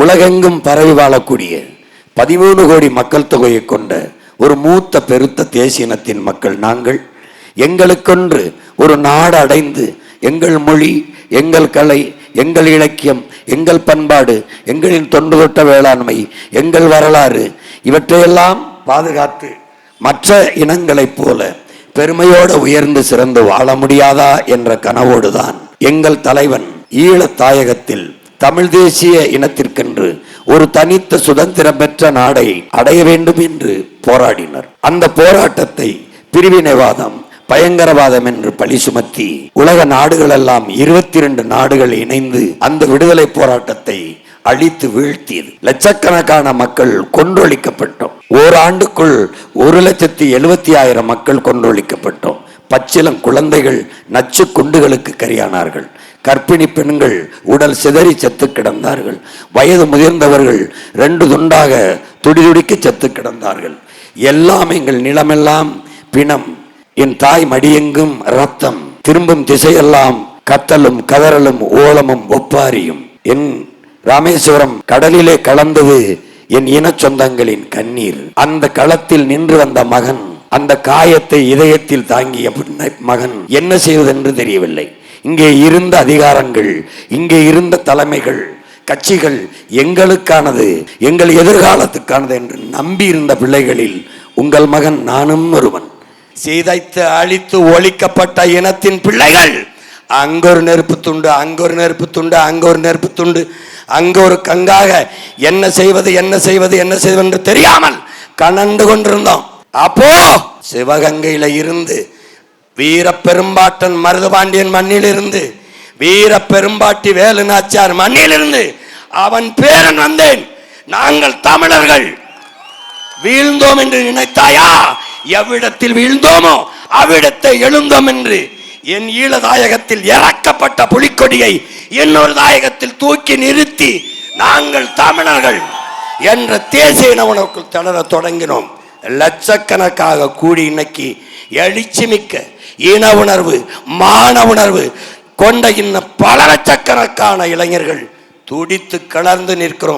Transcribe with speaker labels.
Speaker 1: உலகெங்கும் பரவி வாழக்கூடிய 13 கோடி மக்கள் தொகையை கொண்ட ஒரு மூத்த பெருத்த தேசிய இனத்தின் மக்கள் நாங்கள். எங்களுக்கொன்று ஒரு நாடு அடைந்து எங்கள் மொழி, எங்கள் கலை, எங்கள் இலக்கியம், எங்கள் பண்பாடு, எங்களின் தொன்று தொட்ட வேளாண்மை, எங்கள் வரலாறு இவற்றையெல்லாம் பாதுகாத்து மற்ற இனங்களைப் போல பெருமையோடு உயர்ந்து சிறந்து வாழ முடியாதா என்ற கனவோடுதான் எங்கள் தலைவன் ஈழத் தாயகத்தில் தமிழ் தேசிய இனத்திற்கென்று ஒரு தனித்த சுதந்திரம் பெற்ற நாடை அடைய வேண்டும் என்று போராடினர். அந்த போராட்டத்தை பிரிவினைவாதம், பயங்கரவாதம் என்று பழி சுமத்தி உலக நாடுகள் எல்லாம் 22 நாடுகள் இணைந்து அந்த விடுதலை போராட்டத்தை அழித்து வீழ்த்தியது. லட்சக்கணக்கான மக்கள் கொன்றொழிக்கப்பட்டோம். ஓராண்டுக்குள் 1,70,000 மக்கள் கொன்றொழிக்கப்பட்டோம். பச்சிளம் குழந்தைகள் நச்சு குண்டுகளுக்கு கரியானார்கள். கர்ப்பிணி பெண்கள் உடல் சிதறி செத்து கிடந்தார்கள். வயது முதிர்ந்தவர்கள் 2 துண்டாக துடிதுடிக்க செத்து கிடந்தார்கள். எல்லாம் எங்கள் நிலமெல்லாம் பிணம், என் தாய் மடியெங்கும் ரத்தம், திரும்பும் திசையெல்லாம் கத்தலும் கதறலும் ஓலமும் ஒப்பாரியும். என் ராமேஸ்வரம் கடலிலே கலந்தது என் இன சொந்தங்களின் கண்ணீர். அந்த களத்தில் நின்று வந்த மகன், அந்த காயத்தை இதயத்தில் தாங்கிய மகன் என்ன செய்வதென்று தெரியவில்லை. இங்கே இருந்த அதிகாரங்கள், இங்கே இருந்த தலைமைகள், கட்சிகள் எங்களுக்கானது, எங்கள் எதிர்காலத்துக்கானது என்று நம்பி இருந்த பிள்ளைகளில் உங்கள் மகன் நானும் ஒருவன். சீதைத்து அழித்து ஒழிக்கப்பட்ட இனத்தின் பிள்ளைகள். அங்கொரு நெருப்பு துண்டு, அங்கொரு நெருப்பு துண்டு, அங்கொரு நெருப்பு துண்டு, அங்க ஒரு கங்காக என்ன செய்வது என்ன செய்வது என்ன செய்வது என்று தெரியாமல் கனண்டு கொண்டிருந்தோம். அப்போ சிவகங்கையில இருந்து வீர பெரும்பாட்டன் மருதுபாண்டியன் மண்ணிலிருந்து, வீர பெரும்பாட்டி வேலு நாச்சியார் மண்ணிலிருந்து அவன் பேரன் வந்தேன். நாங்கள் தமிழர்கள் வீழ்ந்தோம் என்று நினைத்தாயா? எவ்விடத்தில் வீழ்ந்தோமோ அவ்விடத்தை எழுந்தோம் என்று என் ஈழ தாயகத்தில் இறக்கப்பட்ட புலிக்கொடியை இன்னொரு தாயகத்தில் தூக்கி நிறுத்தி நாங்கள் தமிழர்கள் என்ற தேசிய இன உணர்வுக்குள் தளர தொடங்கினோம். லட்சக்கணக்காக கூடி இன்னைக்கு எழுச்சிமிக்க இன உணர்வு, மான உணர்வு கொண்ட இன்னும் பல லட்சக்கணக்கான இளைஞர்கள் துடித்து கலர்ந்து நிற்கிறோம்.